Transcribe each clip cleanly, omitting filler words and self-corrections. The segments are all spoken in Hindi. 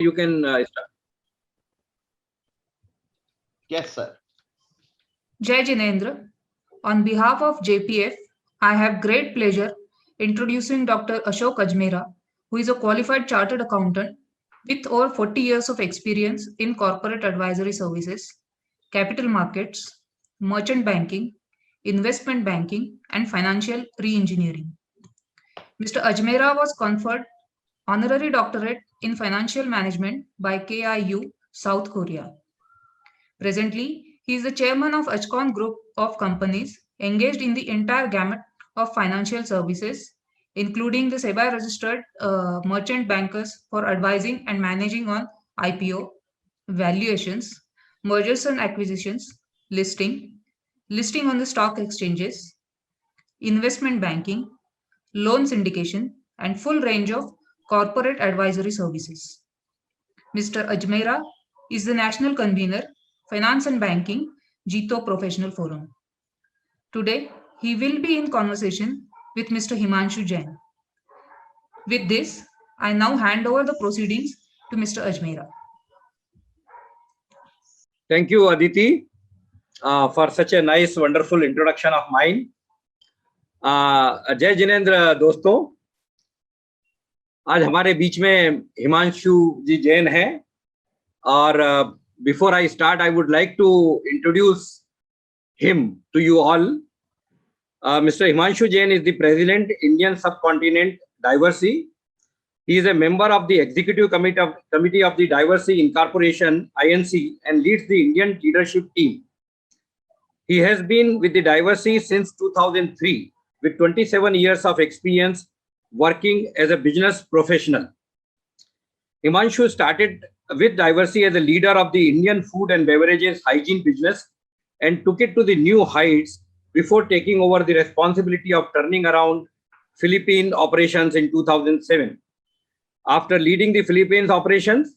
You can start. Yes, sir. Jai Jinendra. On behalf of JPF, I have great pleasure introducing Dr. Ashok Ajmera, who is a qualified chartered accountant with over 40 years of experience in corporate advisory services, capital markets, merchant banking, investment banking, and financial re-engineering. Mr. Ajmera was conferred honorary doctorate in financial management by KIU, South Korea. Presently, he is the chairman of Ajcon Group of companies engaged in the entire gamut of financial services, including the SEBI registered merchant bankers for advising and managing on IPO, valuations, mergers and acquisitions, listing on the stock exchanges, investment banking, loan syndication, and full range of corporate advisory services. Mr. Ajmera is the national convener, Finance and Banking, Jito Professional Forum. Today, he will be in conversation with Mr. Himanshu Jain. With this, I now hand over the proceedings to Mr. Ajmera. Thank you, Aditi, for such a nice, wonderful introduction of mine. जय जिनेंद्र दोस्तों, आज हमारे बीच में हिमांशु जी जैन हैं और before I start, I would like to introduce him to you all. Mr. Himanshu Jain is the President, Indian Subcontinent Diversey. He is a member of the Executive Committee of the Diversey Incorporation, INC, and leads the Indian leadership team. He has been with the Diversey since 2003, with 27 years of experience working as a business professional. Himanshu started with Diversey as a leader of the Indian food and beverages hygiene business and took it to the new heights before taking over the responsibility of turning around Philippine operations in 2007. After leading the Philippines operations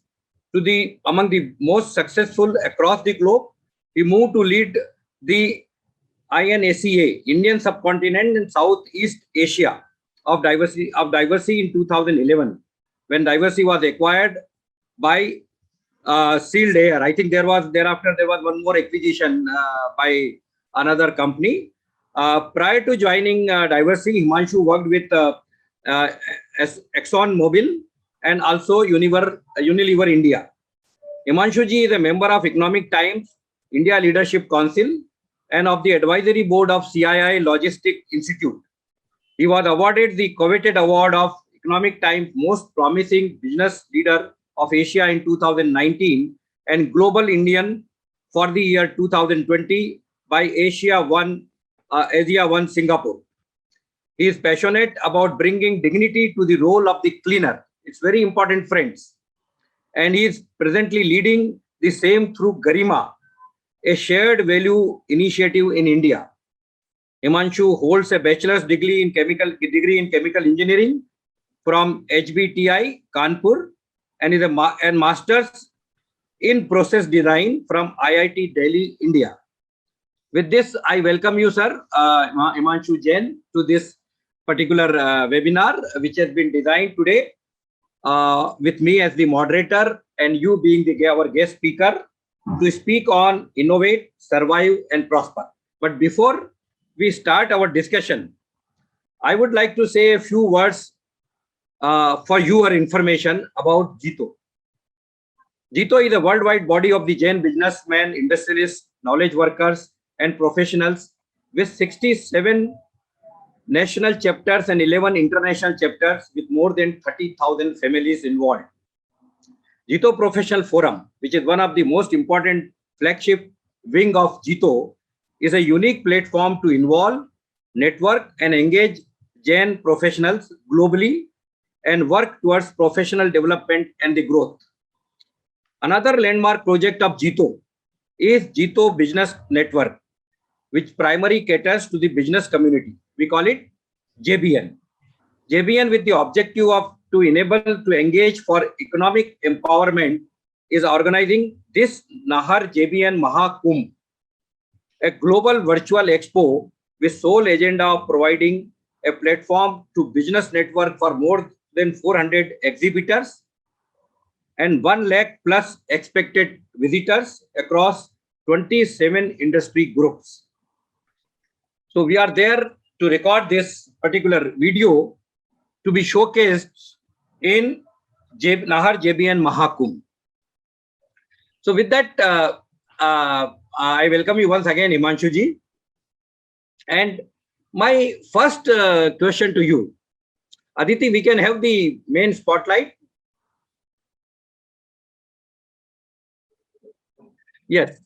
to among the most successful across the globe, he moved to lead the INACA, Indian Subcontinent and Southeast Asia of Diversey in 2011, when Diversey was acquired by Sealed Air. I think thereafter there was one more acquisition by another company. Prior to joining Diversey, Himanshu worked with Exxon Mobil and also Unilever India. Himanshu ji is a member of Economic Times, India Leadership Council, and of the advisory board of CII Logistic Institute. He was awarded the coveted award of Economic Times Most Promising Business Leader of Asia in 2019 and Global Indian for the year 2020 by Asia One Singapore. He is passionate about bringing dignity to the role of the cleaner. It's very important, friends. And he is presently leading the same through Garima, a shared value initiative in India. Himanshu holds a bachelor's degree in chemical engineering from HBTI Kanpur and is a master's in process design from IIT Delhi, India. With this, I welcome you, sir, Himanshu Jain, to this particular webinar, which has been designed today with me as the moderator and you being our guest speaker to speak on innovate, survive, and prosper. But before we start our discussion, I would like to say a few words for your information about Jito. Jito is a worldwide body of the Jain businessmen, industrialists, knowledge workers, and professionals with 67 national chapters and 11 international chapters with more than 30,000 families involved. Jito Professional Forum, which is one of the most important flagship wing of Jito, is a unique platform to involve, network, and engage Jain professionals globally and work towards professional development and the growth. Another landmark project of Jito is Jito Business Network, which primarily caters to the business community. We call it JBN. JBN, with the objective of to enable to engage for economic empowerment, is organizing this Nahar JBN Mahakumbh, a global virtual expo with sole agenda of providing a platform to business network for more than 400 exhibitors and 1 lakh plus expected visitors across 27 industry groups. So we are there to record this particular video to be showcased in Nahar JBN Mahakumbh. So with that, I welcome you once again, Himanshu ji. And my first question to you, Aditi, we can have the main spotlight. Yes.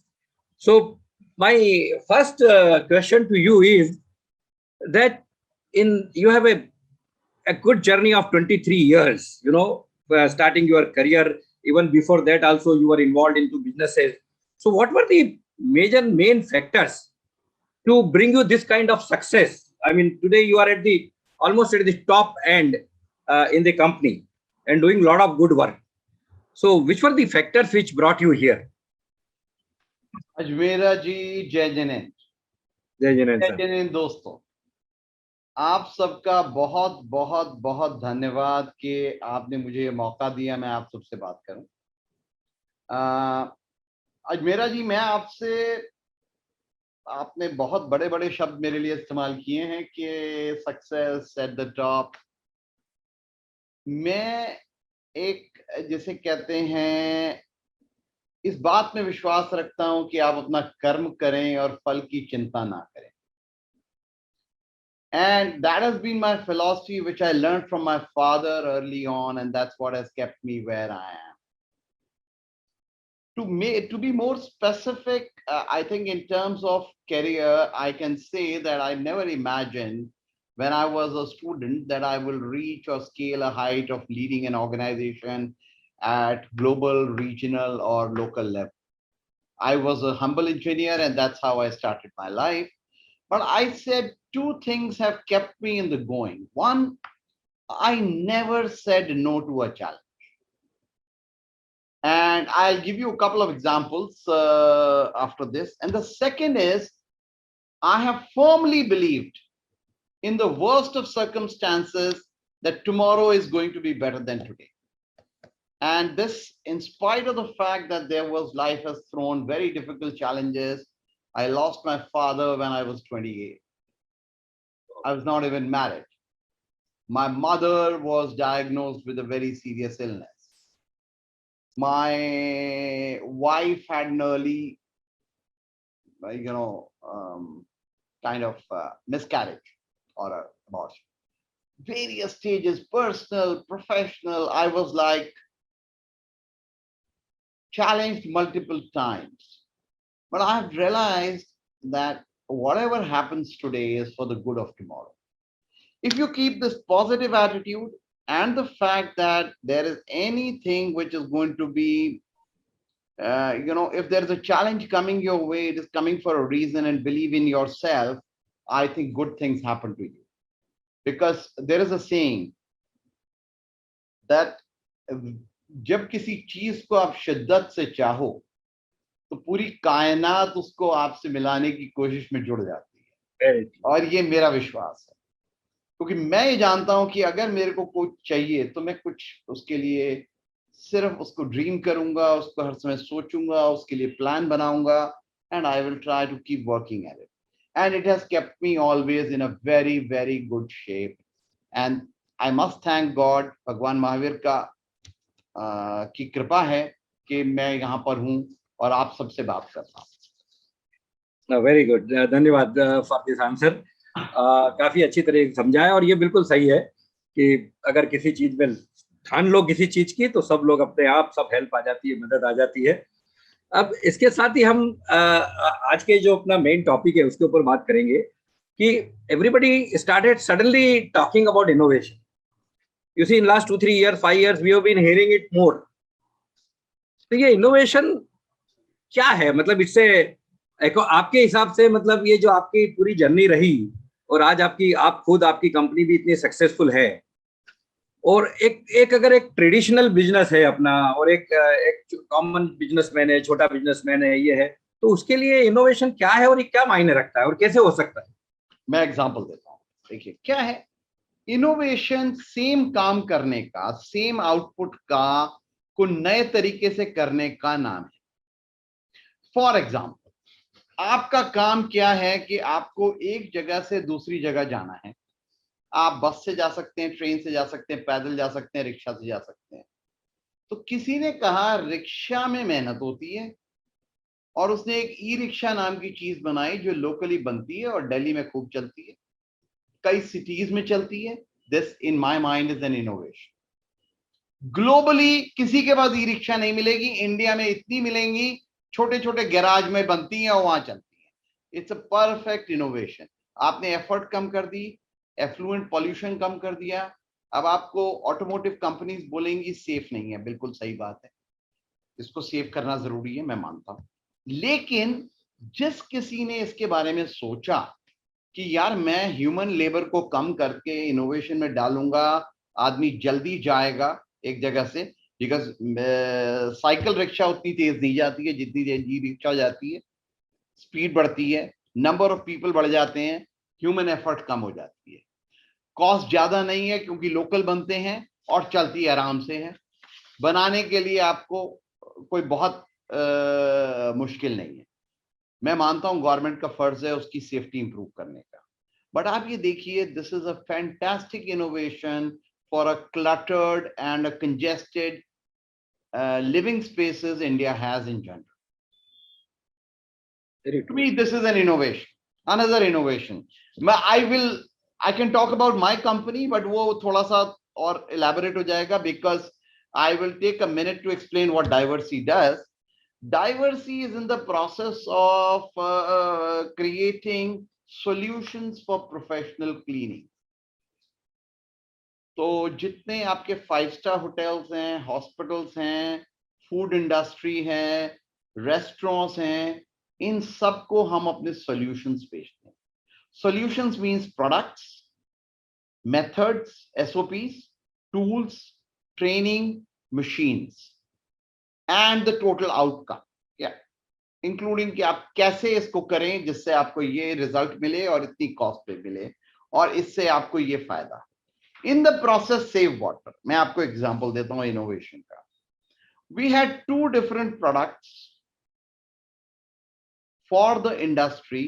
So my first question to you is that you have a good journey of 23 years, starting your career. Even before that also you were involved into businesses. So what were the main factors to bring you this kind of success? I mean, today you are almost at the top end in the company and doing a lot of good work. So which were the factors which brought you here? Ajmera जी, जय जिनेंद्र। जय जिनेंद्र सर। जय जिनेंद्र दोस्तों, आप सबका बहुत बहुत बहुत धन्यवाद कि आपने मुझे ये मौका दिया मैं आप सबसे बात करूं। अजमेरा जी, मैं आपने बहुत बड़े बड़े शब्द मेरे लिए इस्तेमाल किए हैं कि सक्सेस एट द टॉप। मैं एक, जिसे कहते हैं, इस बात में विश्वास रखता हूं कि आप अपना कर्म करें और फल की चिंता ना करें। And that has been my philosophy, which I learned from my father early on, and that's what has kept me where I am. To be more specific, I think in terms of career, I can say that I never imagined when I was a student that I will reach or scale a height of leading an organization at global, regional, or local level. I was a humble engineer, and that's how I started my life. But I said two things have kept me in the going. One, I never said no to a challenge. And I'll give you a couple of examples after this. And the second is, I have firmly believed in the worst of circumstances that tomorrow is going to be better than today. And this, in spite of the fact that life has thrown very difficult challenges. I lost my father when I was 28. I was not even married. My mother was diagnosed with a very serious illness. My wife had an early, kind of miscarriage or abortion. Various stages, personal, professional. I was like challenged multiple times. But I have realized that whatever happens today is for the good of tomorrow. If you keep this positive attitude and the fact that there is anything which is going to be, if there is a challenge coming your way, it is coming for a reason, and believe in yourself, I think good things happen to you. Because there is a saying that जब किसी चीज को आप शिद्दत से चाहो तो पूरी कायनात उसको आपसे मिलाने की कोशिश में जुड़ जाती है। और ये मेरा विश्वास है, क्योंकि मैं ये जानता हूं कि अगर मेरे को कुछ चाहिए तो मैं कुछ उसके लिए सिर्फ उसको ड्रीम करूंगा, उसको हर समय सोचूंगा, उसके लिए प्लान बनाऊंगा, and I will try to keep working at it, and it has kept me always in a very very good shape. And I must thank god, भगवान महावीर की कृपा है कि मैं यहाँ पर हूँ और आप सबसे बात करता हूँ। वेरी गुड, धन्यवाद फॉर दिस आंसर। काफी अच्छी तरह से समझाया, और ये बिल्कुल सही है कि अगर किसी चीज में ठान लो किसी चीज की तो सब लोग अपने आप, सब हेल्प आ जाती है, मदद आ जाती है। अब इसके साथ ही हम आज के जो अपना मेन टॉपिक है उसके ऊपर बात करेंगे कि everybody started suddenly talking about innovation. You see, in last 2-3 years, 5 years we have been hearing it more. तो ये इनोवेशन क्या है, मतलब इससे आपके हिसाब से, मतलब ये जो आपकी पूरी जर्नी रही और आज आप खुद आपकी कंपनी भी इतनी सक्सेसफुल है, और एक अगर एक ट्रेडिशनल बिजनेस है अपना और एक कॉमन बिजनेसमैन है, छोटा बिजनेसमैन है, ये है, तो उसके लिए इनोवेशन क्या है और ये क्या मायने रखता है और कैसे हो सकता है? मैं एग्जांपल देता हूँ। देखिए क्या है इनोवेशन, सेम काम करने का, सेम आउटपुट का को नए तरीके से करने का नाम है। फॉर एग्जाम्पल, आपका काम क्या है कि आपको एक जगह से दूसरी जगह जाना है। आप बस से जा सकते हैं, ट्रेन से जा सकते हैं, पैदल जा सकते हैं, रिक्शा से जा सकते हैं। तो किसी ने कहा रिक्शा में मेहनत होती है, और उसने एक ई रिक्शा नाम की चीज बनाई जो लोकली बनती है और दिल्ली में खूब चलती है, कई सिटीज में चलती है। This in my mind is an innovation. Globally किसी के पास ई रिक्शा नहीं मिलेगी, इंडिया में इतनी मिलेंगी, छोटे छोटे गैराज में बनती हैं और वहां चलती हैं। It's a perfect innovation. आपने एफर्ट कम कर दी, एफ्लुएंट पॉल्यूशन कम कर दिया। अब आपको ऑटोमोटिव कंपनीज बोलेंगी सेफ नहीं है, बिल्कुल सही बात है, इसको सेव करना जरूरी है, मैं मानता हूं। लेकिन जिस किसी ने इसके बारे में सोचा कि यार मैं ह्यूमन लेबर को कम करके इनोवेशन में डालूंगा, आदमी जल्दी जाएगा एक जगह से, बिकॉज साइकिल रिक्शा उतनी तेज नहीं जाती है जितनी तेज ई रिक्शा जाती है, स्पीड बढ़ती है, नंबर ऑफ पीपल बढ़ जाते हैं, ह्यूमन एफर्ट कम हो जाती है, कॉस्ट ज्यादा नहीं है क्योंकि लोकल बनते हैं और चलती आराम से है। बनाने के लिए आपको कोई बहुत मुश्किल नहीं है। मैं मानता हूं गवर्नमेंट का फर्ज है उसकी सेफ्टी इंप्रूव करने का, बट आप ये देखिए, this is a fantastic innovation for a cluttered and a congested living spaces India has in general. To me, this is an innovation, another innovation. I can talk about my company, but वो थोड़ा सा और elaborate हो जाएगा, because I will take a minute to explain what Diversey does. Diversey is in the process of creating solutions for professional cleaning. तो जितने आपके 5-star hotels हैं, हॉस्पिटल्स हैं, फूड इंडस्ट्री है, रेस्टोरेंट्स हैं, इन सबको हम अपने सॉल्यूशंस बेचते हैं। Solutions means products, methods, SOPs, tools, training, machines and the total outcome, या इंक्लूडिंग कि आप कैसे इसको करें जिससे आपको ये रिजल्ट मिले और इतनी कॉस्ट पे मिले और इससे आपको ये फायदा। In the process save water. मैं आपको एग्जांपल देता हूं इनोवेशन का। We had 2 different products for the industry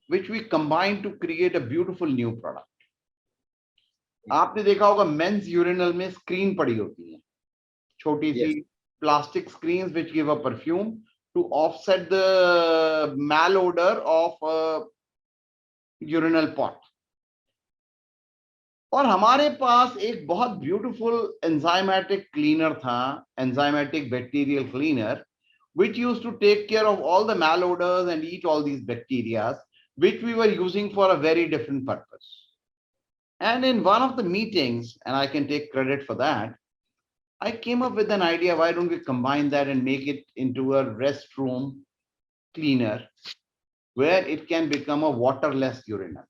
which we combined to create a beautiful new product. आपने देखा होगा मेंस यूरिनल में स्क्रीन पड़ी होती है, छोटी सी plastic screens which give a perfume to offset the malodor of urinal pot. और हमारे पास एक बहुत ब्यूटीफुल एंजाइमेटिक क्लीनर था, enzymatic bacterial cleaner, which used to take care of all the malodors and eat all these bacteria, which we were using for a very different purpose. And in one of the meetings, and I can take credit for that, I came up with an idea, why don't we combine that and make it into a restroom cleaner where it can become a waterless urinal.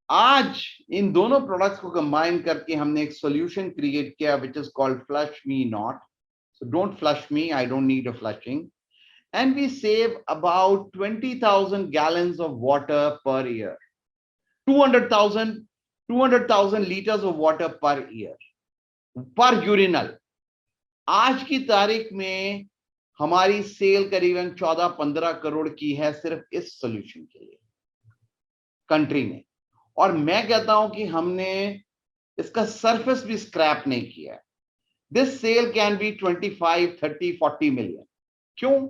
आज इन दोनों प्रोडक्ट्स को कंबाइन करके हमने एक सॉल्यूशन क्रिएट किया which is called Flush Me Not. So don't flush me, I don't need a flushing. And we save about 20,000 gallons of water per year. 200,000 liters of water per year. Per urinal. आज की तारीख में हमारी सेल करीबन 14-15 करोड़ की है सिर्फ इस सॉल्यूशन के लिए कंट्री में। और मैं कहता हूं कि हमने इसका सरफेस भी स्क्रैप नहीं किया है। This sale can be 25, 30, 40 million. क्यों?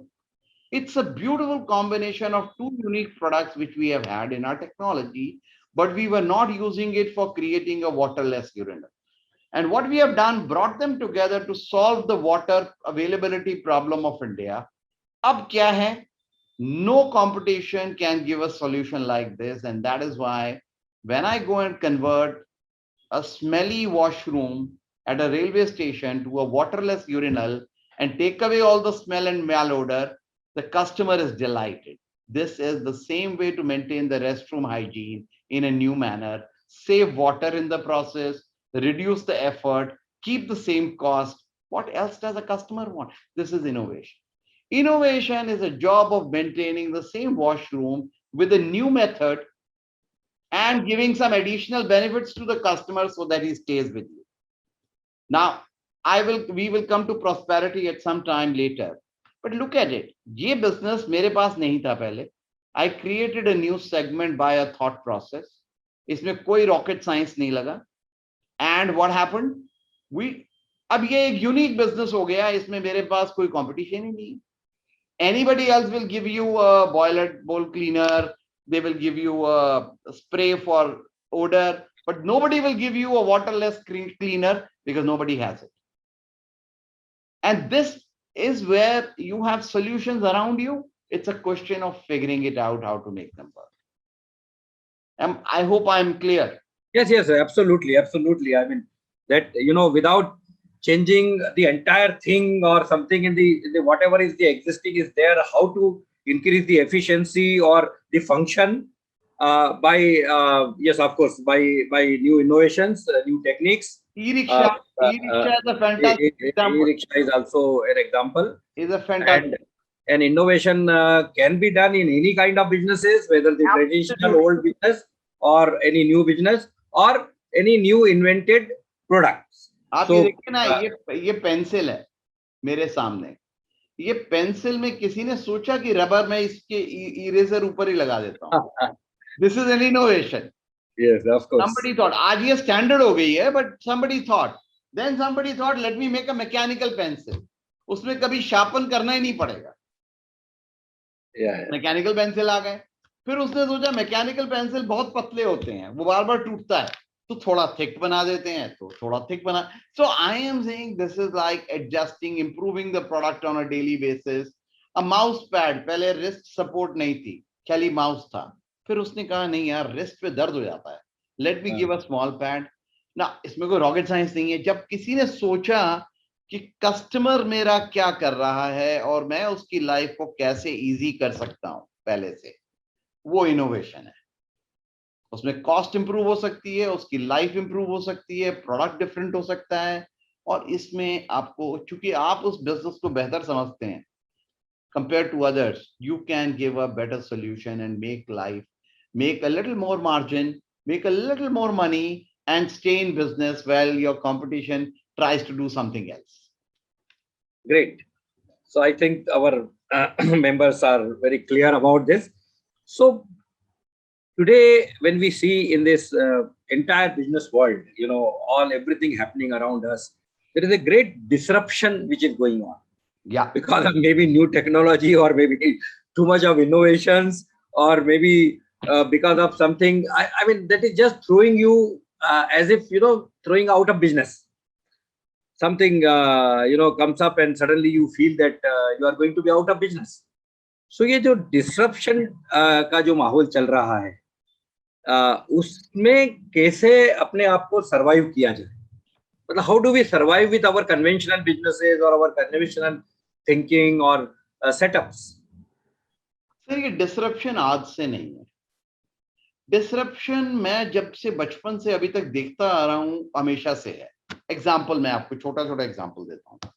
It's a beautiful combination of 2 unique products which we have had in our technology, but we were not using it for creating a waterless urinal. And what we have done, brought them together to solve the water availability problem of India. अब क्या है? No competition can give a solution like this, and that is why when I go and convert a smelly washroom at a railway station to a waterless urinal and take away all the smell and malodor, the customer is delighted. This is the same way to maintain the restroom hygiene in a new manner, save water in the process, reduce the effort, keep the same cost. What else does a customer want? This is innovation. Innovation is a job of maintaining the same washroom with a new method and giving some additional benefits to the customer so that he stays with you. Now, we will come to prosperity at some time later. But look at it. ये business मेरे पास नहीं था पहले. I created a new segment by a thought process. इसमें कोई rocket science नहीं लगा. And what happened? अब ये एक unique business हो गया. इसमें मेरे पास कोई competition ही नहीं. Anybody else will give you a bowl cleaner. They will give you a spray for odor, but nobody will give you a waterless cleaner because nobody has it. And this is where you have solutions around you. It's a question of figuring it out, how to make them work. I hope I'm clear. Yes, absolutely. I mean, that, without changing the entire thing or something in the whatever is the existing is there, how to increase the efficiency or the function by yes, of course, by new innovations, new techniques. E-rickshaw is a fantastic example. E-rickshaw is also an example. Is a fantastic. And innovation can be done in any kind of businesses, whether the traditional old business or any new business or any new invented products. आप ये देखिए ना, ये पेंसिल है मेरे सामने. ये पेंसिल में किसी ने सोचा कि रबर में इसके इरेजर ऊपर ही लगा देता हूँ. This is an innovation. Yes, of course. Somebody thought, आज ये स्टैंडर्ड हो गई है, but somebody thought, then somebody thought, let me make a mechanical pencil. उसमें कभी शार्पन करना ही नहीं पड़ेगा. मैकेनिकल पेंसिल आ गए. फिर उसने सोचा मैकेनिकल पेंसिल बहुत पतले होते हैं, वो बार बार टूटता है, तो थोड़ा थिक बना देते हैं, तो थोड़ा थिक बना. So I am saying this is like adjusting, improving the product on a daily basis. A mouse pad, पहले रिस्ट सपोर्ट नहीं थी, खाली माउस था. फिर उसने कहा नहीं यार, रिस्ट पे दर्द हो जाता है, let me give a small pad. ना, इसमें कोई रॉकेट साइंस नहीं है. जब किसी ने सोचा कि कस्टमर मेरा क्या कर रहा है और मैं उसकी लाइफ को कैसे इजी कर सकता हूं पहले से, वो इनोवेशन है. उसमें कॉस्ट इंप्रूव हो सकती है, उसकी लाइफ इंप्रूव हो सकती है, प्रोडक्ट डिफरेंट हो सकता है. और इसमें आपको, चूंकि आप उस बिजनेस को बेहतर समझते हैं compared to others, you can give a better solution and make a little more margin, make a little more money and stay in business while your competition tries to do something else. Great. So I think our members are very clear about this. So today, when we see in this entire business world, everything happening around us, there is a great disruption which is going on. Yeah. Because of maybe new technology or maybe too much of innovations or maybe because of something, I mean, that is just throwing you as if, throwing out of business. Something, comes up and suddenly you feel that you are going to be out of business. So ये जो disruption का जो माहौल चल रहा है, उसमें कैसे अपने आप को survive किया जाए? मतलब how do we survive with our conventional businesses or our conventional thinking or setups? Sir, ये डिसरप्शन आज से नहीं है. डिसरप्शन मैं जब से बचपन से अभी तक देखता आ रहा हूं, हमेशा से है. एग्जाम्पल मैं आपको छोटा एग्जाम्पल देता हूं.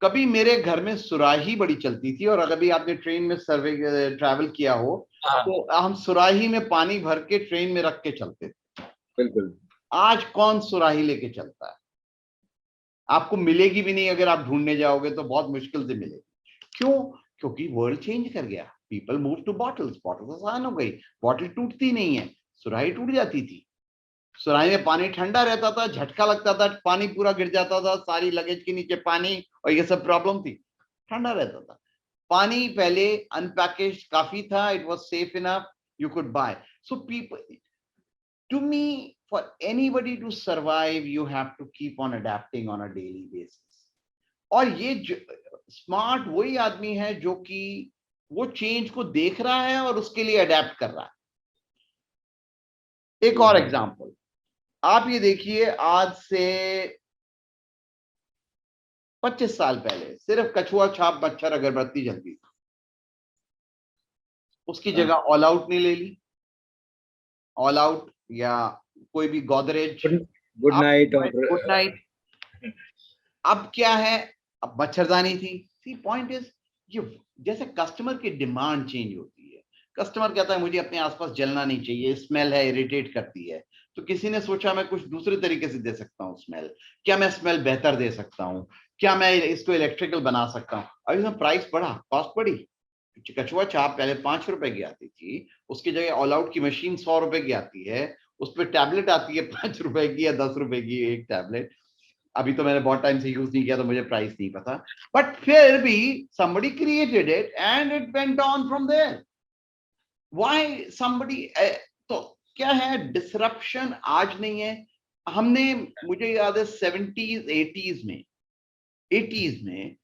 कभी मेरे घर में सुराही बड़ी चलती थी, और कभी आपने ट्रेन में ट्रैवल किया हो तो हम सुराही में पानी भर के ट्रेन में रख के चलते थे. बिल्कुल. आज कौन सुराही लेके चलता है? आपको मिलेगी भी नहीं. अगर आप ढूंढने जाओगे तो बहुत मुश्किल से मिलेगी. क्यों? क्योंकि वर्ल्ड चेंज कर गया. People move two bottles. Bottle आसान हो गई. बॉटल टूटती नहीं है, सुराही टूट जाती थी. सुराही में पानी ठंडा रहता था, झटका लगता था, पानी पूरा गिर जाता था, सारी लगेज के नीचे पानी, और ये सब प्रॉब्लम थी. ठंडा रहता था पानी. पहले अनपैकेज काफी था. It was safe enough, you could buy. So people, to me, for anybody to survive, you have to keep on adapting on a daily basis. और ये स्मार्ट वही आदमी है जो कि वो चेंज को देख रहा है और उसके लिए अडेप्ट कर रहा है. एक और एग्जांपल आप ये देखिए. आज से 25 साल पहले सिर्फ कछुआ छाप मच्छर अगरबत्ती जलती थी. उसकी जगह ऑल आउट ने ले ली. ऑल आउट या कोई भी गोदरेज, गुड नाइट. अब क्या है? अब मच्छरदानी थी. सी पॉइंट इज, ये जैसे कस्टमर की डिमांड चेंज होती है, कस्टमर कहता है मुझे अपने आसपास जलना नहीं चाहिए, स्मेल है, इरिटेट करती है। तो किसी ने सोचा मैं कुछ दूसरे तरीके से दे सकता हूँ स्मेल, क्या मैं स्मेल बेहतर दे सकता हूँ, क्या मैं इसको इलेक्ट्रिकल बना सकता हूँ। अभी इसमें प्राइस बढ़ा, कॉस्ट बढ़ी। कछुआ छाप पहले 5 रुपए की आती थी, उसकी जगह ऑल आउट की मशीन 100 रुपए की आती है, उस पर टैबलेट आती है 5 रुपए की या 10 रुपए की एक टैबलेट। अभी तो मैंने बहुत टाइम से यूज नहीं किया तो मुझे प्राइस नहीं पता, बट फिर भी somebody created it and it went on from there. Why somebody तो क्या है, डिसरप्शन आज नहीं है। हमने, मुझे याद है 70s 80s में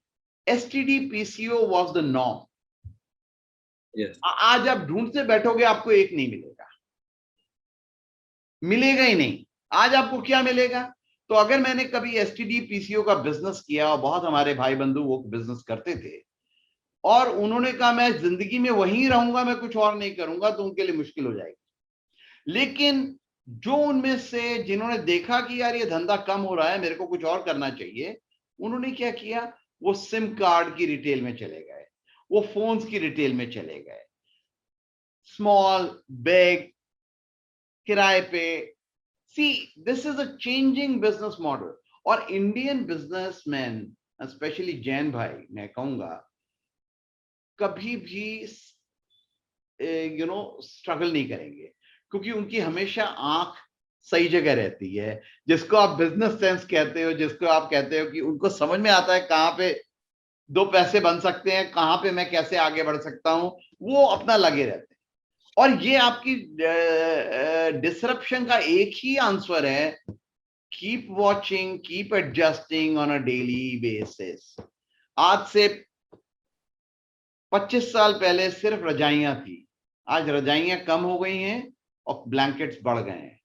STD PCO was the norm. Yes. आज आप ढूंढते बैठोगे आपको एक नहीं मिलेगा, मिलेगा ही नहीं। आज आपको क्या मिलेगा? तो अगर मैंने कभी STD PCO का बिजनेस किया, और बहुत हमारे भाई बंधु वो बिजनेस करते थे, और उन्होंने कहा मैं जिंदगी में वहीं रहूंगा, मैं कुछ और नहीं करूंगा, तो उनके लिए मुश्किल हो जाएगी। लेकिन जो उनमें से जिन्होंने देखा कि यार ये धंधा कम हो रहा है, मेरे को कुछ और करना चाहिए, उन्होंने क्या किया, वो सिम कार्ड की रिटेल में चले गए, वो फोन्स की रिटेल में चले गए, स्मॉल बिग किराए पे। See, this is a changing business model. और इंडियन बिजनेसमैन, स्पेशली जैन भाई, मैं कहूंगा कभी भी स्ट्रगल नहीं करेंगे, क्योंकि उनकी हमेशा आंख सही जगह रहती है। जिसको आप बिजनेस सेंस कहते हो, जिसको आप कहते हो कि उनको समझ में आता है कहाँ पे 2 पैसे बन सकते हैं, कहाँ पे मैं कैसे आगे बढ़ सकता हूं, वो अपना लगे रहते हैं। और ये आपकी डिसरप्शन का एक ही आंसर है, keep watching, keep adjusting on a daily basis. आज से 25 साल पहले सिर्फ रजाइयां थी, आज रजाइयां कम हो गई हैं और ब्लैंकेट्स बढ़ गए हैं।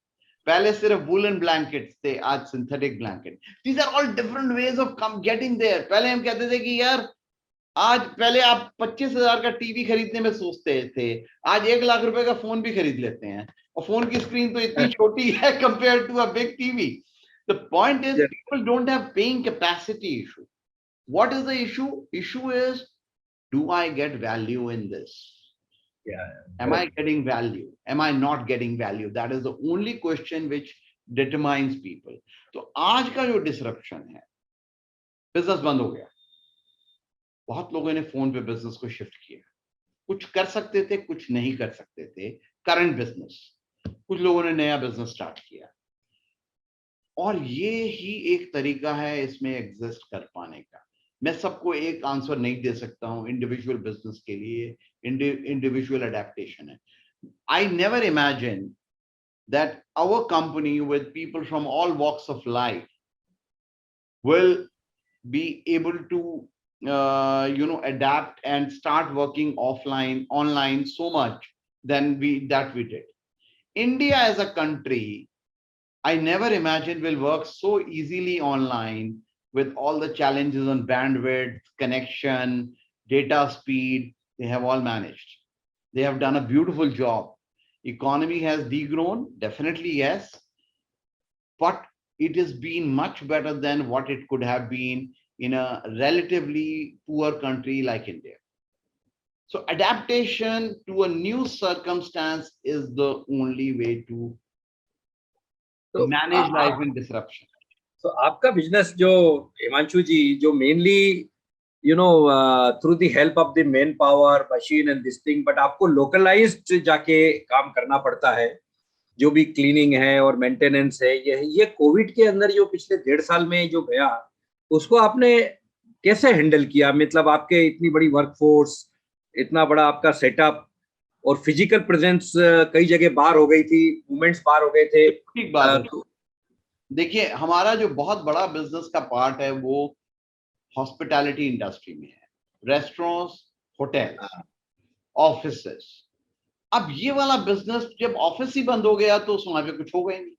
पहले सिर्फ वूलन ब्लैंकेट्स थे, आज synthetic blanket. These are all different ways of getting there. पहले हम कहते थे कि यार आज, पहले आप 25,000 का टीवी खरीदने में सोचते थे, आज 1 लाख रुपए का फोन भी खरीद लेते हैं, और फोन की स्क्रीन तो इतनी छोटी है compare to a big TV. The point is people don't have paying capacity issue. What is the issue? Issue is, do I get value in this? Am I getting value? Am I not getting value? That is the only question which determines people. तो आज का जो डिसरप्शन है, बिजनेस बंद हो गया, बहुत लोगों ने फोन पे बिजनेस को शिफ्ट किया। कुछ कर सकते थे, कुछ नहीं कर सकते थे, करंट बिजनेस। कुछ लोगों ने नया बिजनेस स्टार्ट किया, और ये ही एक तरीका है इसमें एग्जिस्ट कर पाने का। मैं सबको एक आंसर नहीं दे सकता हूं। इंडिविजुअल बिजनेस के लिए इंडिविजुअल अडेप्टेशन है। I never imagine that our company with people from all walks of life will be able to adapt and start working online so much than we did. India as a country, I never imagined will work so easily online with all the challenges on bandwidth, connection, data speed. They have all managed. They have done a beautiful job. Economy has degrown, definitely yes, but it has been much better than what it could have been in a relatively poor country like India. So adaptation to a new circumstance is the only way to manage life in disruption. So आपका बिजनेस जो हिमांशु जी, जो mainly through the help of the man power, machine and this thing, but आपको लोकलाइज्ड जाके काम करना पड़ता है, जो भी क्लीनिंग है और मेंटेनेंस है, ये कोविड के अंदर जो पिछले 1.5 साल में जो गया, उसको आपने कैसे हैंडल किया? मतलब आपके इतनी बड़ी वर्कफोर्स, इतना बड़ा आपका सेटअप, और फिजिकल प्रेजेंस कई जगह बाहर हो गई थी, मूवमेंट्स बाहर हो गए थे। ठीक बात है। देखिए, हमारा जो बहुत बड़ा बिजनेस का पार्ट है वो हॉस्पिटैलिटी इंडस्ट्री में है, रेस्टोरेंट्स, होटल्स, ऑफिसेस। अब ये वाला बिजनेस जब ऑफिस ही बंद हो गया तो उसमें पे कुछ हो गए नहीं।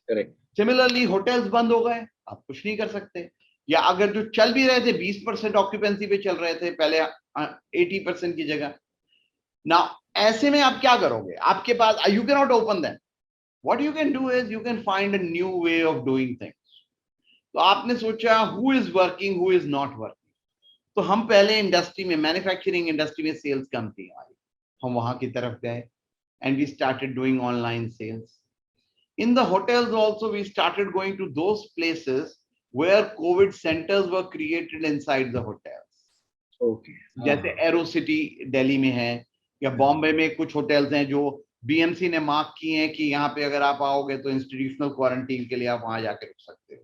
करेक्ट। सिमिलरली होटल्स बंद हो गए, आप कुछ नहीं कर सकते। या अगर जो चल भी रहे थे 20% ऑक्यूपेंसी पे चल रहे थे पहले 80% की जगह, ना ऐसे में आप क्या करोगे? आपके पास, you can not open them. What you can do is you can find a new way of doing things. तो आपने सोचा who is working, who is not working. तो हम पहले इंडस्ट्री में, मैन्युफैक्चरिंग इंडस्ट्री में सेल्स कम थी हमारी, हम वहां की तरफ गए and we started doing online sales. In the hotels also, we started going to those places where COVID centers were created inside the hotels. Okay. जैसे एरो सिटी दिल्ली में है, या बॉम्बे में कुछ होटल्स हैं जो बीएमसी ने मार्क किए हैं कि यहाँ पे अगर आप आओगे तो इंस्टीट्यूशनल क्वारंटीन के लिए आप वहां जाकर रुक सकते हो,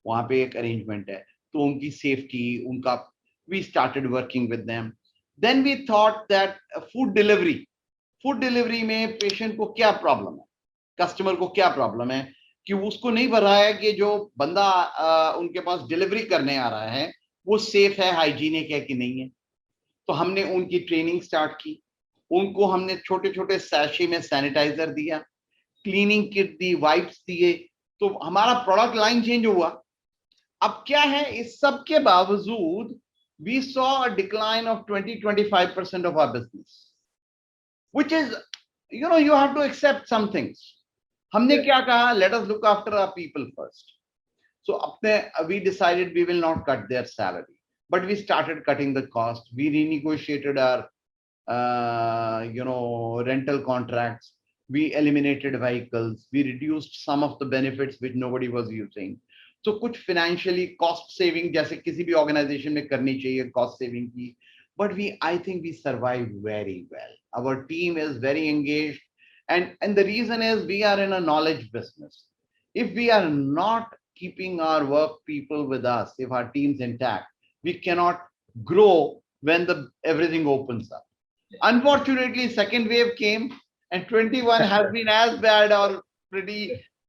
वहां पे एक अरेंजमेंट है, तो उनकी सेफ्टी, उनका, we started working with them. Then we thought that food delivery में पेशेंट को क्या प्रॉब्लम है, कस्टमर को क्या प्रॉब्लम है, कि उसको नहीं पता है कि जो बंदा उनके पास डिलीवरी करने आ रहा है वो सेफ है, हाइजीनिक है कि नहीं है. तो हमने उनकी ट्रेनिंग स्टार्ट की, उनको हमने छोटे छोटे सैशे में सैनिटाइजर दिया, क्लीनिंग किट दी, वाइप्स दिए, तो हमारा प्रोडक्ट लाइन चेंज हुआ. अब क्या है, इस सब के बावजूद we saw a decline of 20-25% of our business, which is, you have to accept some things. हमने क्या कहा, let us look after our people first. So we decided we will not cut their salary, but we started cutting the cost. We renegotiated our rental contracts. We eliminated vehicles. We reduced some of the benefits which nobody was using. So कुछ financially cost saving जैसे किसी भी organization में करनी चाहिए cost saving की, but I think we survived very well. Our team is very engaged, and the reason is we are in a knowledge business. If we are not keeping our work people with us, if our team's intact, we cannot grow when everything opens up. Unfortunately, second wave came, and 21 has been as bad, or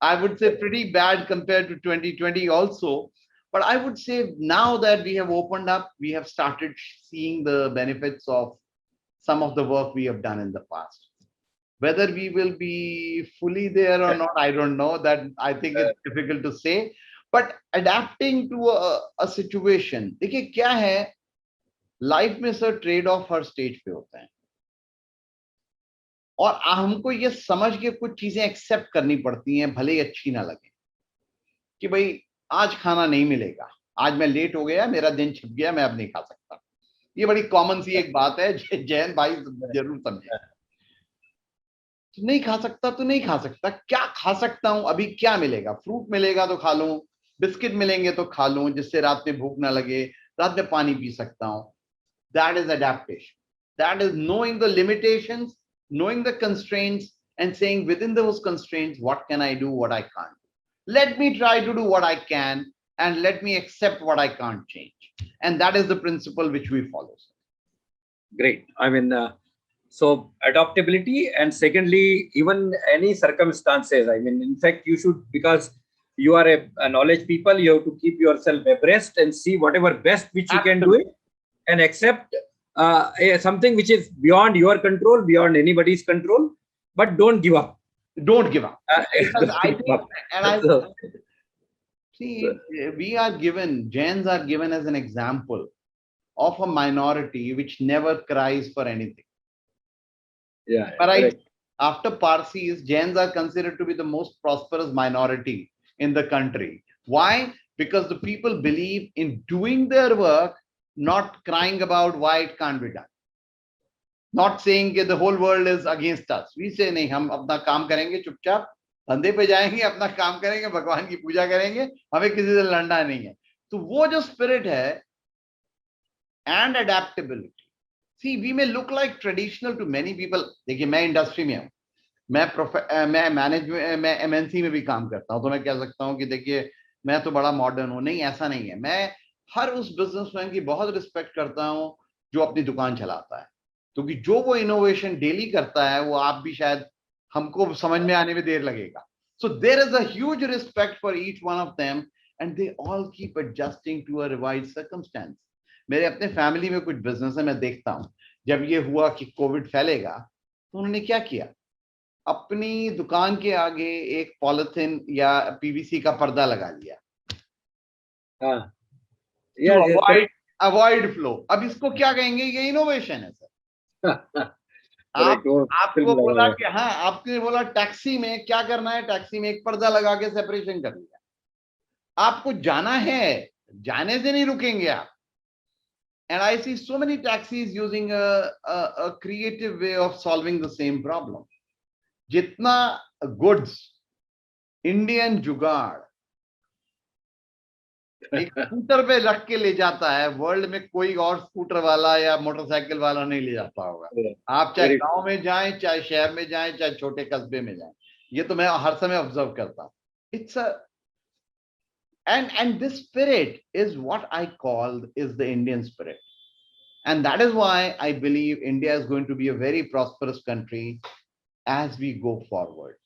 I would say pretty bad compared to 2020 also. But I would say now that we have opened up, we have started seeing the benefits of some of the work we have done in the past. Whether we will be fully there or not, I don't know. That I think it's difficult to say. But adapting to a situation, देखिए क्या है, लाइफ में sir trade of her stage पे होता है, और हमको ये समझ के कुछ चीजें एक्सेप्ट करनी पड़ती हैं, भले ही अच्छी ना लगे, कि भाई आज खाना नहीं मिलेगा, आज मैं लेट हो गया, मेरा दिन छिप गया, मैं अब नहीं खा सकता. ये बड़ी कॉमन सी एक बात है, जैन भाई जरूर समझे. तो नहीं खा सकता तो नहीं खा सकता, क्या खा सकता हूं, अभी क्या मिलेगा, फ्रूट मिलेगा तो खा लूं, बिस्किट मिलेंगे तो खा लूं, जिससे रात में भूख ना लगे, रात में पानी पी सकता हूं. That is adaptation. That is knowing the limitations, knowing the constraints, and saying within those constraints, what can I do, what I can't do. Let me try to do what I can, and let me accept what I can't change. And that is the principle which we follow. Great. I mean, so adaptability, and secondly, even any circumstances. I mean, in fact, you should, because you are a knowledge people, you have to keep yourself abreast and see whatever best which you can do it, and accept something which is beyond your control, beyond anybody's control, but don't give up. Don't give up. See, we are given, Jains are given as an example of a minority which never cries for anything. Yeah. Right. After Parsis, Jains are considered to be the most prosperous minority in the country. Why? Because the people believe in doing their work, not crying about why it can't be done. Not saying that the whole world is against us. We say, नहीं, हम अपना काम करेंगे, चुपचाप धंधे पे जाएंगे, अपना काम करेंगे, भगवान की पूजा करेंगे, हमें किसी से लड़ना नहीं है. तो वो जो spirit है, and adaptability. See, we may look like traditional to many people. देखिए, मैं इंडस्ट्री में हूँ, मैं मैनेजमेंट, मैं एमएनसी में भी काम करता हूँ, तो मैं कह सकता हूँ कि देखिए मैं तो बड़ा मॉडर्न हूँ. नहीं, ऐसा नहीं है. मैं हर उस बिजनेसमैन की बहुत रिस्पेक्ट करता हूँ जो अपनी दुकान चलाता है, क्योंकि जो वो इनोवेशन डेली करता है वो आप भी शायद हमको समझ में आने में देर लगेगा. So there is a huge respect for each one of them, and they all keep adjusting to a revised circumstance. मेरे अपने फैमिली में कुछ बिजनेस है, मैं देखता हूँ, जब ये हुआ कि कोविड फैलेगा तो उन्होंने क्या किया, अपनी दुकान के आगे एक पॉलिथीन या पीवीसी का पर्दा लगा लिया. हाँ. Avoid flow. अब इसको क्या कहेंगे, ये इनोवेशन है सर. आपको बोला कि हाँ, आपने बोला टैक्सी में क्या करना है, टैक्सी में एक पर्दा लगा के सेपरेशन कर लिया. आपको जाना है, जाने से नहीं रुकेंगे आप. And I see so many taxis using a creative way of solving the same problem. Jitna goods, Indian जुगाड़ एक स्कूटर पे रख के ले जाता है, वर्ल्ड में कोई और स्कूटर वाला या मोटरसाइकिल वाला नहीं ले जाता होगा। आप चाहे गांव में जाएं, चाहे शहर में जाएं, चाहे छोटे कस्बे में जाएं, ये तो मैं हर समय ऑब्जर्व करता हूं। It's a and this spirit is what I call is the Indian spirit, and that is why I believe India is going to be a very prosperous country as we go forward.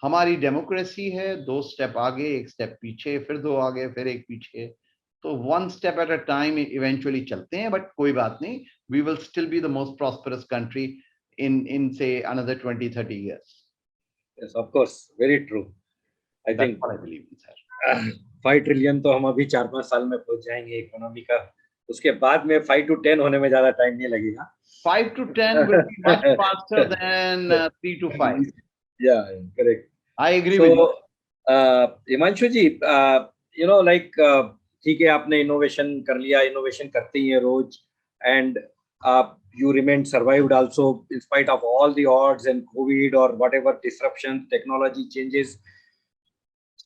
हमारी डेमोक्रेसी है, 2 स्टेप आगे 1 स्टेप पीछे, फिर 2 आगे फिर 1 पीछे, तो 1 step at a time eventually चलते हैं, बट कोई बात नहीं, we will still be the most prosperous country in say another 20-30 years. Yes, of course, very true. I That's think what I believe in, sir. 5 trillion तो हम अभी 4-5 साल में पहुंच जाएंगे इकोनॉमी का, उसके बाद में 5 to 10 होने में ज्यादा टाइम नहीं लगेगा। 5 to 10 will be much faster than 3 to 5. Yeah, correct. I agree with you. Himanshu ji, you know, like ठीक है, आपने इनोवेशन कर लिया, इनोवेशन करते ही है रोज, and you remained survived also in spite of all the odds and COVID or whatever disruptions, technology changes.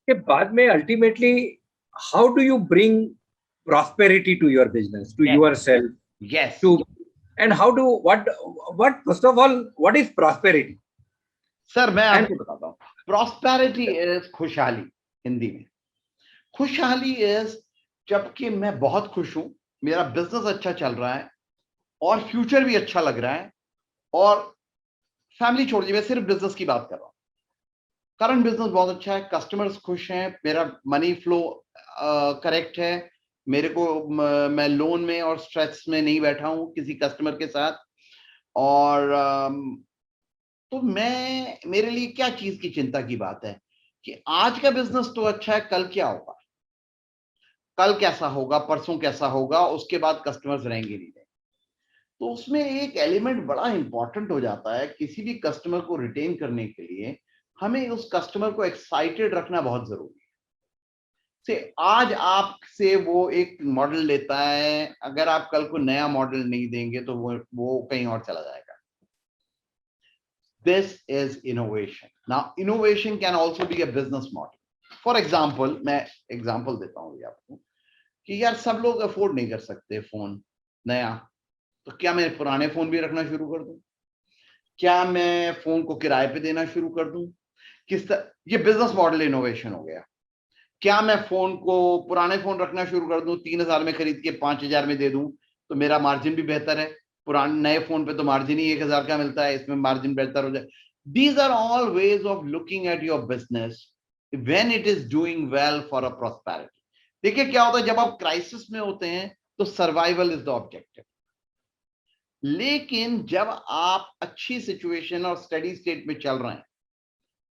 के बाद में ultimately how do you bring prosperity to your business, to yourself? Yes. And how do what first of all, what is prosperity? Sir मैं आपको बताता हूँ, prosperity is खुशहाली। हिंदी में खुशहाली is जबकि मैं बहुत खुश हूं, मेरा बिजनेस अच्छा चल रहा है और फ्यूचर भी अच्छा लग रहा है, और फैमिली छोड़ दी, मैं सिर्फ बिजनेस की बात कर रहा हूं। करंट बिजनेस बहुत अच्छा है, कस्टमर्स खुश हैं, मेरा मनी फ्लो करेक्ट है, मेरे को मैं लोन में और स्ट्रेस में नहीं बैठा हूं किसी कस्टमर के साथ, और तो मैं, मेरे लिए क्या चीज की चिंता की बात है कि आज का बिजनेस तो अच्छा है, कल क्या होगा, कल कैसा होगा, परसों कैसा होगा, उसके बाद कस्टमर्स रहेंगे नहीं रहेंगे। तो उसमें एक एलिमेंट बड़ा इंपॉर्टेंट हो जाता है, किसी भी कस्टमर को रिटेन करने के लिए हमें उस कस्टमर को एक्साइटेड रखना बहुत जरूरी है। से आज आपसे वो एक मॉडल लेता है, अगर आप कल को नया मॉडल नहीं देंगे तो वो कहीं और चला जाएगा। This is innovation. Now, innovation can also be a business model. For example, मैं एग्जांपल देता हूँ आपको कि यार सब लोग अफोर्ड नहीं कर सकते फोन नया, तो क्या मैं पुराने फोन भी रखना शुरू कर दूं? क्या मैं फोन को किराए पे देना शुरू कर दूं? ये बिजनेस मॉडल इनोवेशन हो गया। क्या मैं फोन को, पुराने फोन रखना शुरू कर दूं, 3000 में खरीद के 5000 में दे दूं, तो मेरा मार्जिन भी बेहतर है। पुराने नए फोन पे तो मार्जिन ही 1000 का मिलता है, इसमें मार्जिन बेहतर हो जाए। These are all ways of looking at your business when it is doing well for a prosperity. देखिए क्या होता है, जब आप क्राइसिस में होते हैं तो सर्वाइवल इज द ऑब्जेक्टिव, लेकिन जब आप अच्छी सिचुएशन और स्टडी स्टेट में चल रहे हैं,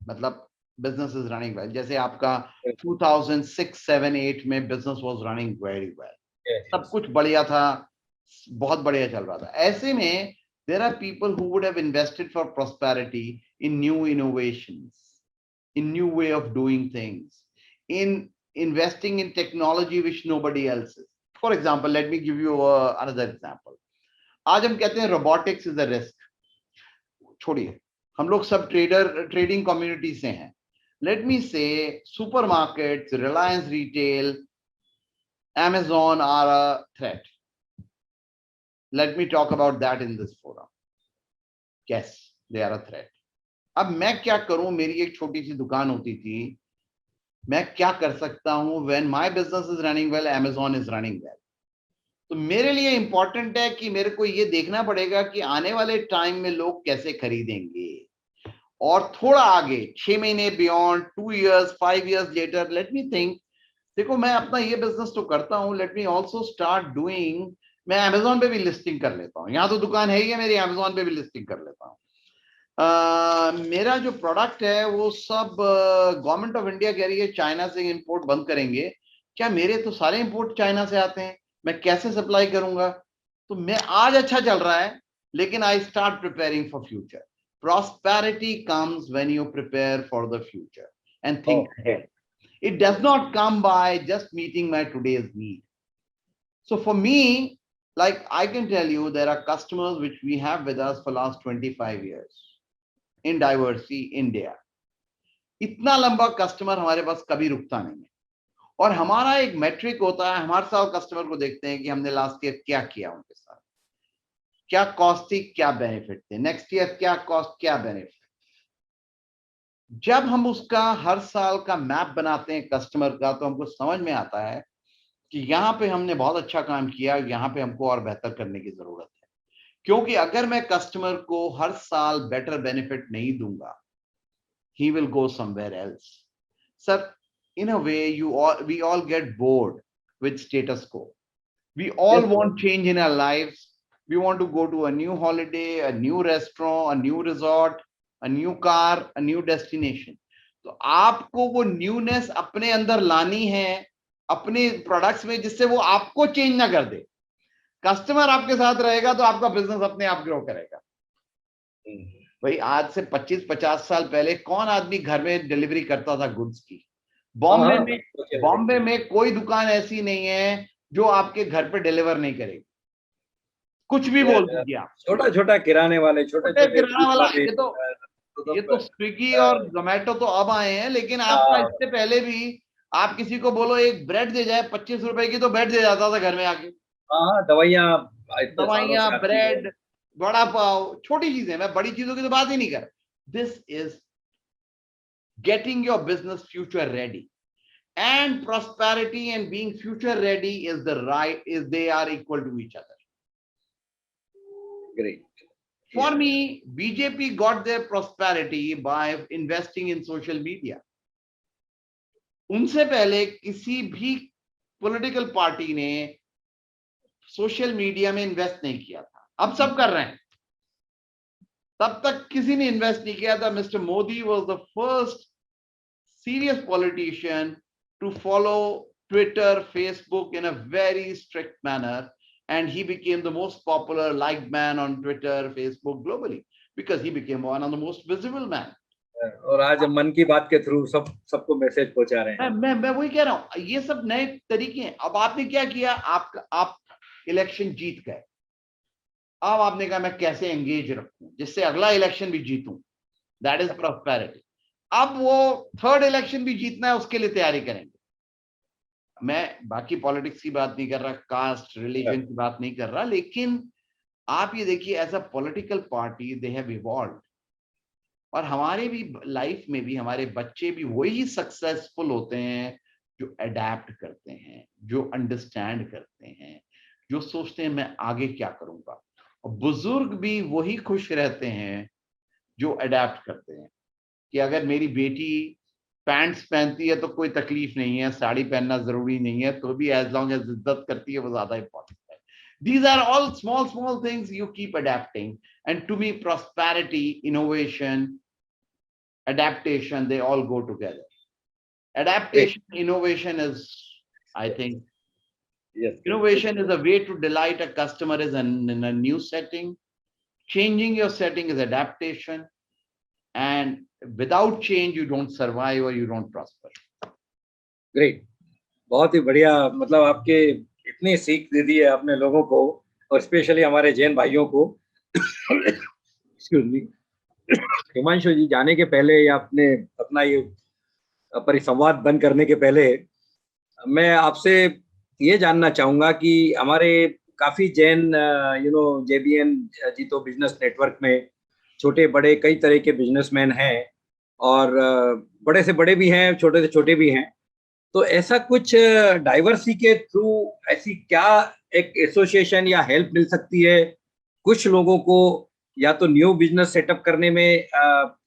मतलब बिजनेस इज रनिंग वेल, जैसे आपका 2006, 7, 8 में business was running very well, सब कुछ बढ़िया था, बहुत बढ़िया चल रहा था, ऐसे में there are people who would have invested for prosperity in new innovations, in new way of doing things, in investing in technology which nobody else is. For example, let me give you another example. आज हम कहते हैं robotics is a risk. छोड़िए, हम लोग सब ट्रेडिंग कम्युनिटी से हैं. Let me say supermarkets, Reliance Retail, Amazon are a threat. Let me talk about that in this forum. Yes, they are a threat. अब मैं क्या करूं, मेरी एक छोटी सी दुकान होती थी, मैं क्या कर सकता हूं? When my business is running well, Amazon is running well. तो मेरे लिए इंपॉर्टेंट है कि मेरे को ये देखना पड़ेगा कि आने वाले टाइम में लोग कैसे खरीदेंगे, और थोड़ा आगे 6 महीने beyond, 2 years, 5 years later, let me think. देखो मैं अपना ये बिजनेस तो करता हूं, let me also start doing, मैं अमेजोन पे भी लिस्टिंग कर लेता हूँ, यहाँ तो दुकान है ही है मेरी, अमेजोन पे भी लिस्टिंग कर लेता हूँ। मेरा जो प्रोडक्ट है वो सब गवर्नमेंट ऑफ इंडिया कह रही है चाइना से इंपोर्ट बंद करेंगे, क्या मेरे तो सारे इंपोर्ट चाइना से आते हैं, मैं कैसे सप्लाई करूंगा? तो मैं आज अच्छा चल रहा है, लेकिन I start preparing for future. Prosperity comes when you prepare for the future and think ahead. It does not come by just meeting my today's need. So for me, Like I can tell you, there are customers which we have with us for last 25 years in Diversity India. इतना लंबा कस्टमर हमारे पास कभी रुकता नहीं है, और हमारा एक मैट्रिक होता है, हमारे साथ कस्टमर को देखते हैं कि हमने लास्ट ईयर क्या किया उनके साथ, क्या कॉस्ट थी, क्या बेनिफिट थे, नेक्स्ट ईयर क्या कॉस्ट, क्या बेनिफिट। जब हम उसका हर साल का मैप बनाते हैं कस्टमर का, तो हमको समझ में आता है कि यहाँ पे हमने बहुत अच्छा काम किया, यहाँ पे हमको और बेहतर करने की जरूरत है। क्योंकि अगर मैं कस्टमर को हर साल बेटर बेनिफिट नहीं दूंगा, he will go somewhere else. Sir, in a way, we all get bored with status quo. We all Yes, want change in our lives. We want to go to a new holiday, a new restaurant, a new resort, a new car, a new destination. तो आपको वो न्यूनेस अपने अंदर लानी है अपने प्रोडक्ट्स में, जिससे वो आपको चेंज ना कर दे। कस्टमर आपके साथ रहेगा तो आपका बिजनेस अपने आप ग्रो करेगा। भाई आज से 25-50 साल पहले कौन आदमी घर में डिलीवरी करता था गुड्स की? बॉम्बे में कोई दुकान ऐसी नहीं है जो आपके घर पे डिलीवर नहीं करेगी, कुछ भी बोल दीजिए आप। छोटा छोटा किराने वाले, छोटे किराना वाला, ये तो स्विगी और जोमेटो तो अब आए हैं, लेकिन आपका इससे पहले भी आप किसी को बोलो एक ब्रेड दे जाए 25 रुपए की, तो ब्रेड दे जाता था घर में आके। दवाइयां, ब्रेड, बड़ा पाव, छोटी चीजें, मैं बड़ी चीजों की तो बात ही नहीं कर। This is getting your business future ready, and prosperity and being future ready is the right, is they are equal to each other. Great. For me, BJP got their prosperity by investing in social media. उनसे पहले किसी भी पॉलिटिकल पार्टी ने सोशल मीडिया में इन्वेस्ट नहीं किया था, अब सब कर रहे हैं। तब तक किसी ने इन्वेस्ट नहीं किया था। Mister Modi was the first serious politician to follow Twitter, Facebook in a very strict manner, and he became the most popular liked man on Twitter, Facebook globally, because he became one of the most visible man. और आज मन की बात के थ्रू सबको मैसेज पहुंचा रहे हैं। मैं वही कह रहा हूँ, ये सब नए तरीके हैं। अब आपने क्या किया, आप इलेक्शन जीत गए, अब आपने कहा मैं कैसे एंगेज रखूं जिससे अगला इलेक्शन भी जीतूं, दैट इज प्रॉस्पेरिटी। अब वो थर्ड इलेक्शन भी जीतना है, उसके लिए तैयारी करेंगे। मैं बाकी पॉलिटिक्स की बात नहीं कर रहा, कास्ट रिलीजन की बात नहीं कर रहा, लेकिन आप ये देखिए as a political party they have evolved, और हमारे भी लाइफ में भी हमारे बच्चे भी वही सक्सेसफुल होते हैं जो अडेप्ट करते हैं, जो अंडरस्टैंड करते हैं, जो सोचते हैं मैं आगे क्या करूंगा। और बुजुर्ग भी वही खुश रहते हैं जो अडेप्ट करते हैं कि अगर मेरी बेटी पैंट्स पहनती है तो कोई तकलीफ नहीं है, साड़ी पहनना जरूरी नहीं है, तो भी एज लॉन्ग एज इज्जत करती है वो ज्यादा इंपॉर्टेंट है। These are all small things you keep adapting, and to me prosperity, innovation, adaptation, they all go together. Adaptation, innovation is, I think, Yes. Innovation is a way to delight a customer is in a new setting. Changing your setting is adaptation, and without change you don't survive or you don't prosper. Great, बहुत ही बढ़िया। मतलब आपके इतनी सीख दे दी है आपने लोगों को, और स्पेशली हमारे जैन भाइयों को। Excuse me. हिमांशु जी जाने के पहले या अपने अपना ये परिसंवाद बंद करने के पहले मैं आपसे ये जानना चाहूंगा कि हमारे काफी जैन JBN जी तो बिजनेस नेटवर्क में छोटे बड़े कई तरह के बिजनेसमैन हैं, और बड़े से बड़े भी हैं, छोटे से छोटे भी हैं। तो ऐसा कुछ डाइवर्सिटी के थ्रू ऐसी क्या एक एसोसिएशन या हेल्प मिल सकती है कुछ लोगों को, या तो न्यू बिजनेस सेटअप करने में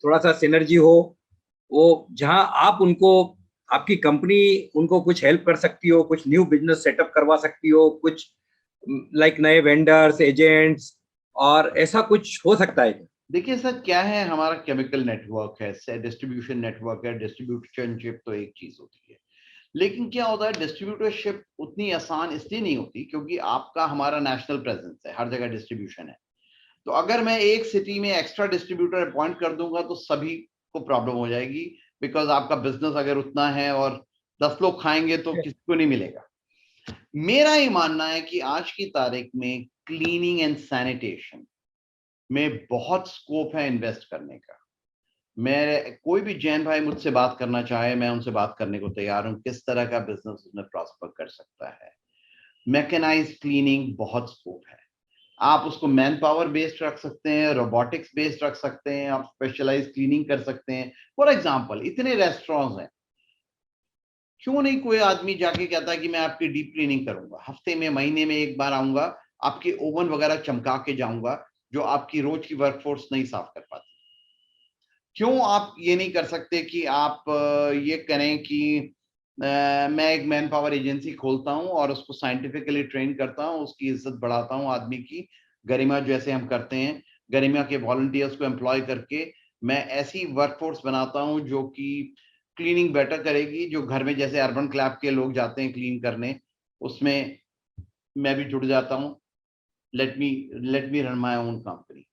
थोड़ा सा सिनर्जी हो, वो जहां आप उनको, आपकी कंपनी उनको कुछ हेल्प कर सकती हो, कुछ न्यू बिजनेस सेटअप करवा सकती हो, कुछ लाइक नए वेंडर्स, एजेंट्स, और ऐसा कुछ हो सकता है? देखिए सर, क्या है, हमारा केमिकल नेटवर्क है, डिस्ट्रीब्यूशन नेटवर्क है। डिस्ट्रीब्यूशनशिप तो एक चीज होती है, लेकिन क्या होता है डिस्ट्रीब्यूटरशिप उतनी आसान इसलिए नहीं होती क्योंकि आपका हमारा नेशनल प्रेजेंस है, हर जगह डिस्ट्रीब्यूशन है। तो अगर मैं एक सिटी में एक्स्ट्रा डिस्ट्रीब्यूटर अपॉइंट कर दूंगा तो सभी को प्रॉब्लम हो जाएगी, बिकॉज आपका बिजनेस अगर उतना है और 10 लोग खाएंगे तो किसी को नहीं मिलेगा। मेरा ये मानना है कि आज की तारीख में क्लीनिंग एंड सैनिटेशन में बहुत स्कोप है इन्वेस्ट करने का। मेरे कोई भी जैन भाई मुझसे बात करना चाहे, मैं उनसे बात करने को तैयार हूं, किस तरह का बिजनेस उसमें प्रॉस्पर कर सकता है। मैकेनाइज्ड क्लीनिंग बहुत स्कोप है, आप उसको मैन पावर बेस्ड रख सकते हैं, रोबोटिक्स बेस्ड रख सकते हैं, आप स्पेशलाइज क्लीनिंग कर सकते हैं। फॉर एग्जांपल इतने रेस्टोरेंट्स हैं, क्यों नहीं कोई आदमी जाके कहता है कि मैं आपकी डीप क्लीनिंग करूंगा, हफ्ते में महीने में एक बार आऊंगा, आपके ओवन वगैरह चमका के जाऊंगा जो आपकी रोज की वर्कफोर्स नहीं साफ कर पाती। क्यों आप ये नहीं कर सकते कि आप ये करें कि मैं एक मैन पावर एजेंसी खोलता हूं और उसको साइंटिफिकली ट्रेन करता हूं, उसकी इज्जत बढ़ाता हूं, आदमी की गरिमा जैसे हम करते हैं, गरिमा के वॉलंटियर्स को एम्प्लॉय करके मैं ऐसी वर्कफोर्स बनाता हूं जो कि क्लीनिंग बेटर करेगी, जो घर में जैसे अर्बन क्लैब के लोग जाते हैं क्लीन करने, उसमें मैं भी जुड़ जाता हूं। Let me run my own company.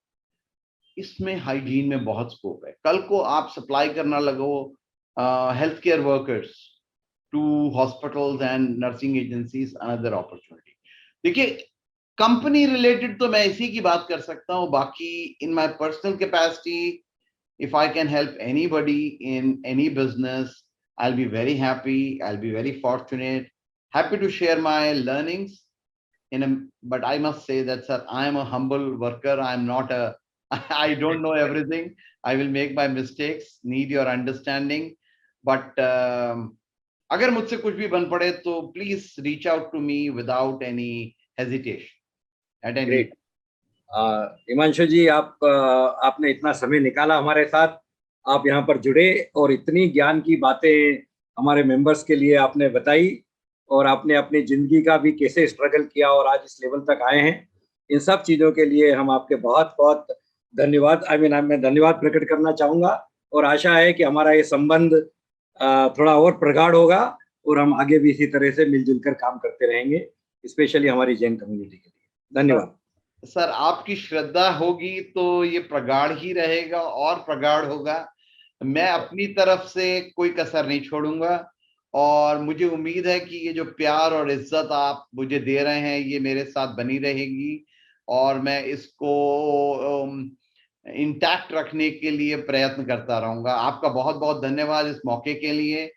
इसमें हाइजीन में बहुत स्कोप है। कल को आप सप्लाई करना लगो health care workers to hospitals and nursing agencies, another opportunity. देखिए कंपनी रिलेटेड तो मैं इसी की बात कर सकता हूं, बाकी in my personal capacity if I can help anybody in any business, I'll be very happy, I'll be very fortunate, happy to share my learnings but I must say that sir, I am a humble worker, I am not a I don't know everything, I will make my mistakes, need your understanding, but अगर मुझसे कुछ भी बन पड़े तो please reach out to me without any hesitation at any Great. Himanshu जी, आपने इतना समय निकाला हमारे साथ, आप यहाँ पर जुड़े और इतनी ज्ञान की बातें हमारे मेंबर्स के लिए आपने बताई, और आपने अपनी जिंदगी का भी कैसे स्ट्रगल किया और आज इस लेवल तक आए हैं, इन सब चीज़ों के लिए हम आपके बहुत बहुत धन्यवाद मैं धन्यवाद प्रकट करना चाहूँगा। और आशा है कि हमारा ये संबंध थोड़ा और प्रगाढ़ होगा और हम आगे भी इसी तरह से मिलजुल कर काम करते रहेंगे, स्पेशली हमारी जैन कम्युनिटी के लिए। धन्यवाद सर। आपकी श्रद्धा होगी तो ये प्रगाढ़ ही रहेगा और प्रगाढ़ होगा। मैं अपनी तरफ से कोई कसर नहीं छोड़ूंगा और मुझे उम्मीद है कि ये जो प्यार और इज्जत आप मुझे दे रहे हैं ये मेरे साथ बनी रहेगी और मैं इसको इंटैक्ट रखने के लिए प्रयत्न करता रहूंगा। आपका बहुत बहुत धन्यवाद इस मौके के लिए।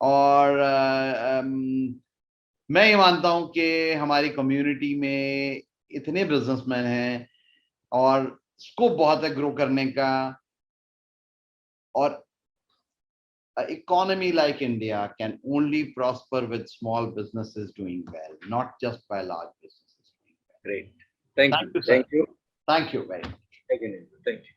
और मैं ये मानता हूं कि हमारी कम्युनिटी में इतने बिजनेसमैन हैं और स्कोप बहुत है ग्रो करने का, और economy like India can only prosper with small businesses doing well, not just by large businesses doing well. Great. Thank you. Sir. Thank you. Thank you very much. Thank you.